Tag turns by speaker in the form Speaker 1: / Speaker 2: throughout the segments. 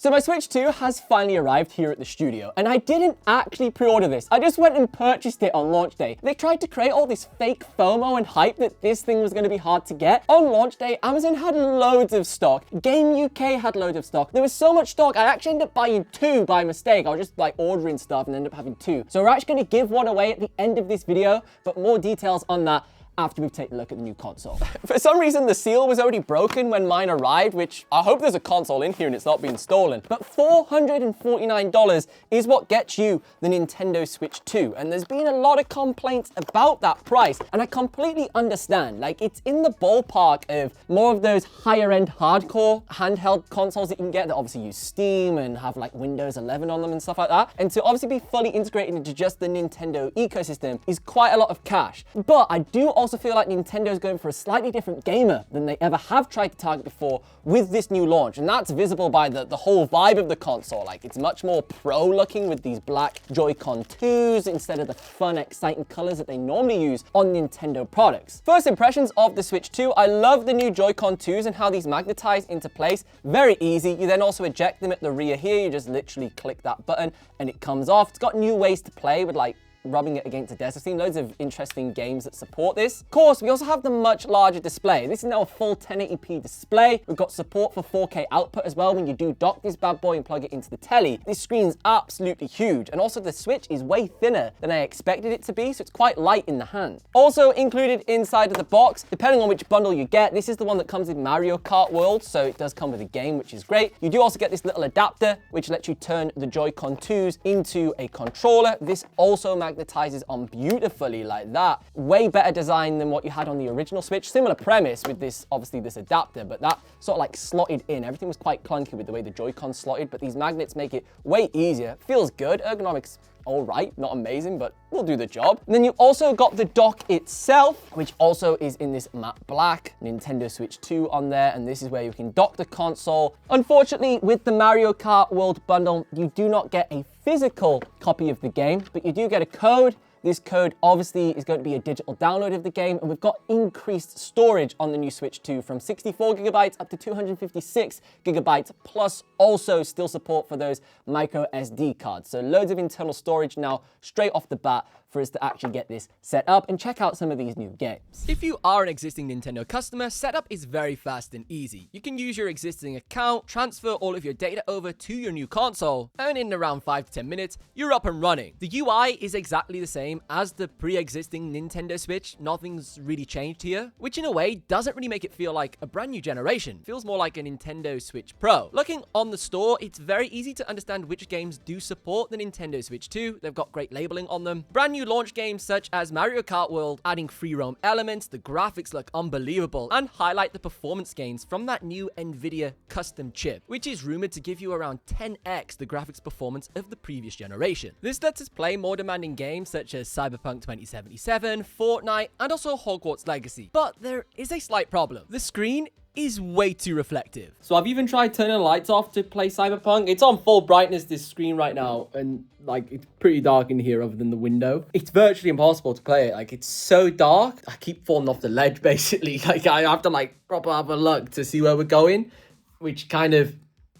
Speaker 1: So my Switch 2 has finally arrived here at the studio, and I didn't actually pre-order this. I just went and purchased it on launch day. They tried to create all this fake FOMO and hype that this thing was going to be hard to get. On launch day, Amazon had loads of stock. Game UK had loads of stock. There was so much stock, I actually ended up buying 2 by mistake. I was just like ordering stuff and ended up having 2. So we're actually going to give one away at the end of this video, but more details on that after we've taken a look at the new console. For some reason, the seal was already broken when mine arrived, which I hope there's a console in here and it's not being stolen. But $449 is what gets you the Nintendo Switch 2. And there's been a lot of complaints about that price. And I completely understand. Like, it's in the ballpark of more of those higher end hardcore handheld consoles that you can get that obviously use Steam and have like Windows 11 on them and stuff like that. And to obviously be fully integrated into just the Nintendo ecosystem is quite a lot of cash. But I do also feel like Nintendo is going for a slightly different gamer than they ever have tried to target before with this new launch. And that's visible by the whole vibe of the console. Like, it's much more pro looking with these black Joycon 2s instead of the fun, exciting colors that they normally use on Nintendo products. First impressions of the Switch 2, I love the new Joycon 2s and how these magnetize into place. Very easy. You then also eject them at the rear here. You just literally click that button and it comes off. It's got new ways to play with like rubbing it against a desk. I've seen loads of interesting games that support this. Of course, we also have the much larger display. This is now a full 1080p display. We've got support for 4K output as well when you do dock this bad boy and plug it into the telly. This screen's absolutely huge. And also the Switch is way thinner than I expected it to be, so it's quite light in the hand. Also included inside of the box, depending on which bundle you get, this is the one that comes with Mario Kart World, so it does come with a game, which is great. You do also get this little adapter, which lets you turn the Joy-Con 2s into a controller. This also magnetizes on beautifully like that. Way better design than what you had on the original Switch. Similar premise with this, obviously this adapter, but that sort of like slotted in. Everything was quite clunky with the way the Joy-Con slotted, but these magnets make it way easier. Feels good. Ergonomics all right, not amazing, but will do the job. And then you also got the dock itself, which also is in this matte black Nintendo Switch 2 on there, and this is where you can dock the console. Unfortunately, with the Mario Kart World bundle, you do not get a physical copy of the game, but you do get a code. This code obviously is going to be a digital download of the game, and we've got increased storage on the new Switch 2 from 64 gigabytes up to 256 gigabytes, plus also still support for those micro SD cards. So loads of internal storage now straight off the bat for us to actually get this set up and check out some of these new games.
Speaker 2: If you are an existing Nintendo customer, setup is very fast and easy. You can use your existing account, transfer all of your data over to your new console, and in around 5 to 10 minutes, you're up and running. The UI is exactly the same as the pre-existing Nintendo Switch. Nothing's really changed here, which in a way doesn't really make it feel like a brand new generation. It feels more like a Nintendo Switch Pro. Looking on the store, it's very easy to understand which games do support the Nintendo Switch 2. They've got great labeling on them. Brand new launch games such as Mario Kart World, adding free roam elements, the graphics look unbelievable, and highlight the performance gains from that new NVIDIA custom chip, which is rumored to give you around 10x the graphics performance of the previous generation. This lets us play more demanding games such as Cyberpunk 2077, Fortnite, and also Hogwarts Legacy. But there is a slight problem. The screen is way too reflective.
Speaker 1: So I've even tried turning the lights off to play Cyberpunk. It's on full brightness, this screen right now, and like it's pretty dark in here other than the window. It's virtually impossible to play it. Like, it's so dark. I keep falling off the ledge basically. Like, I have to like proper have a look to see where we're going, which kind of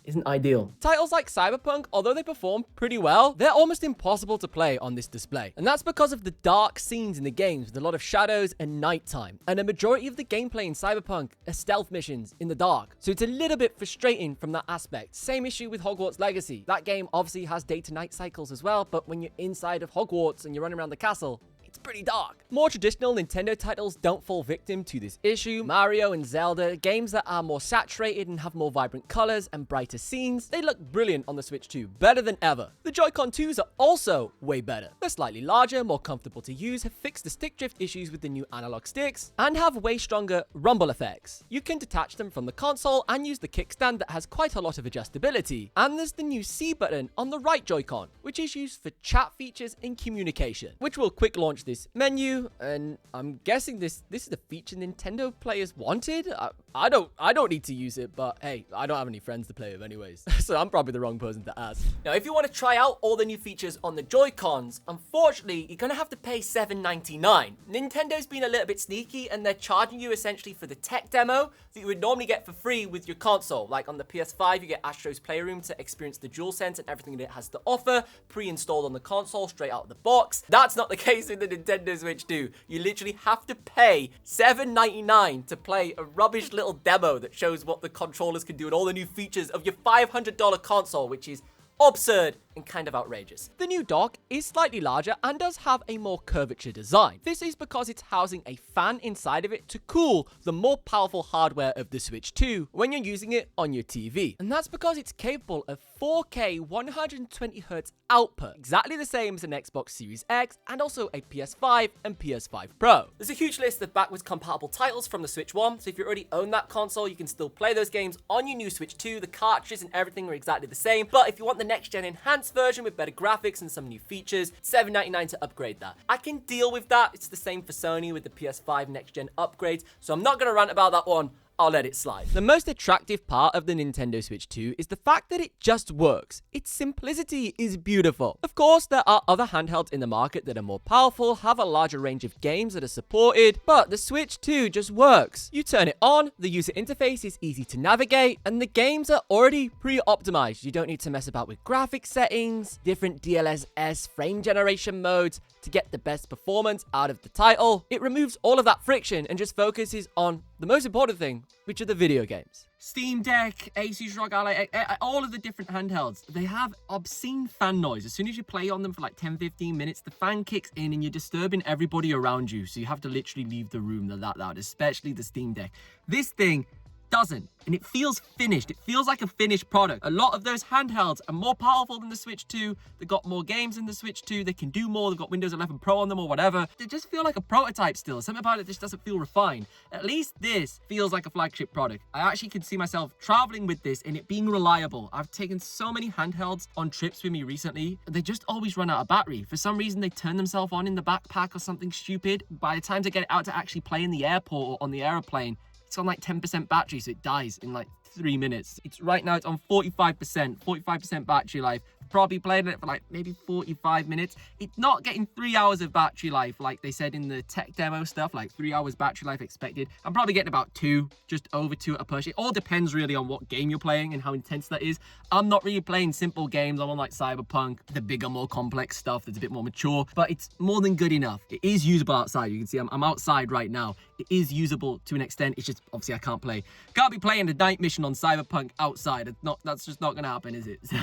Speaker 1: isn't ideal.
Speaker 2: Titles like Cyberpunk, although they perform pretty well, they're almost impossible to play on this display. And that's because of the dark scenes in the games with a lot of shadows and nighttime. And a majority of the gameplay in Cyberpunk are stealth missions in the dark. So it's a little bit frustrating from that aspect. Same issue with Hogwarts Legacy. That game obviously has day to night cycles as well, but when you're inside of Hogwarts and you're running around the castle, it's pretty dark. More traditional Nintendo titles don't fall victim to this issue. Mario and Zelda, games that are more saturated and have more vibrant colors and brighter scenes, they look brilliant on the Switch 2, better than ever. The Joy-Con 2s are also way better. They're slightly larger, more comfortable to use, have fixed the stick drift issues with the new analog sticks, and have way stronger rumble effects. You can detach them from the console and use the kickstand that has quite a lot of adjustability. And there's the new C button on the right Joy-Con, which is used for chat features and communication, which will quick launch this this menu, and I'm guessing this is the feature Nintendo players wanted. I don't need to use it, but hey, I don't have any friends to play with anyways, so I'm probably the wrong person to ask. Now, if you want to try out all the new features on the Joy-Cons, unfortunately, you're gonna have to pay $7.99. Nintendo's been a little bit sneaky, and they're charging you essentially for the tech demo that you would normally get for free with your console. Like on the PS5, you get Astro's Playroom to experience the DualSense and everything that it has to offer, pre-installed on the console straight out of the box. That's not the case with the Nintendo Switch 2. You literally have to pay $7.99 to play a rubbish little demo that shows what the controllers can do and all the new features of your $500 console, which is absurd and kind of outrageous. The new dock is slightly larger and does have a more curvature design. This is because it's housing a fan inside of it to cool the more powerful hardware of the Switch 2 when you're using it on your TV. And that's because it's capable of 4K 120Hz output, exactly the same as an Xbox Series X and also a PS5 and PS5 Pro. There's a huge list of backwards compatible titles from the Switch 1, so if you already own that console, you can still play those games on your new Switch 2. The cartridges and everything are exactly the same, but if you want the next-gen enhanced version with better graphics and some new features, $7.99 to upgrade that. I can deal with that. It's the same for Sony with the PS5 next-gen upgrades, so I'm not going to rant about that one. I'll let it slide. The most attractive part of the Nintendo Switch 2 is the fact that it just works. Its simplicity is beautiful. Of course, there are other handhelds in the market that are more powerful, have a larger range of games that are supported, but the Switch 2 just works. You turn it on, the user interface is easy to navigate, and the games are already pre-optimized. You don't need to mess about with graphics settings, different DLSS frame generation modes to get the best performance out of the title. It removes all of that friction and just focuses on the most important thing, which are the video games. Steam Deck, Asus ROG Ally, all of the different handhelds, they have obscene fan noise. As soon as you play on them for like 10-15 minutes, the fan kicks in and you're disturbing everybody around you, so you have to literally leave the room. They're that loud, especially the Steam Deck. This thing doesn't, and it feels finished. It feels like a finished product. A lot of those handhelds are more powerful than the Switch 2. They've got more games than the Switch 2. They can do more. They've got Windows 11 Pro on them or whatever. They just feel like a prototype still. Something about it just doesn't feel refined. At least this feels like a flagship product. I actually can see myself traveling with this and it being reliable. I've taken so many handhelds on trips with me recently. They just always run out of battery. For some reason, they turn themselves on in the backpack or something stupid. By the time they get it out to actually play in the airport or on the aeroplane, it's on like 10% battery, so it dies in like 3 minutes. Right now it's on 45% battery life. Probably playing it for like maybe 45 minutes. It's not getting 3 hours of battery life like they said in the tech demo stuff, like 3 hours battery life expected. I'm probably getting about 2, just over 2 at a push. It all depends really on what game you're playing and how intense that is. I'm not really playing simple games. I'm on like Cyberpunk, the bigger, more complex stuff that's a bit more mature, but it's more than good enough. It is usable outside. You can see I'm outside right now. It is usable to an extent. It's just obviously I can't be playing the night mission on Cyberpunk outside. That's just not gonna happen, is it? So,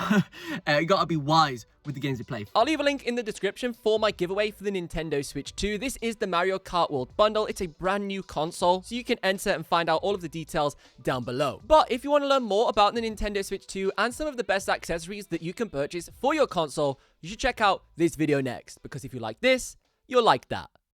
Speaker 2: you gotta be wise with the games you play. I'll leave a link in the description for my giveaway for the Nintendo Switch 2. This is the Mario Kart World Bundle. It's a brand new console, so you can enter and find out all of the details down below. But if you want to learn more about the Nintendo Switch 2 and some of the best accessories that you can purchase for your console, you should check out this video next, because if you like this, you'll like that.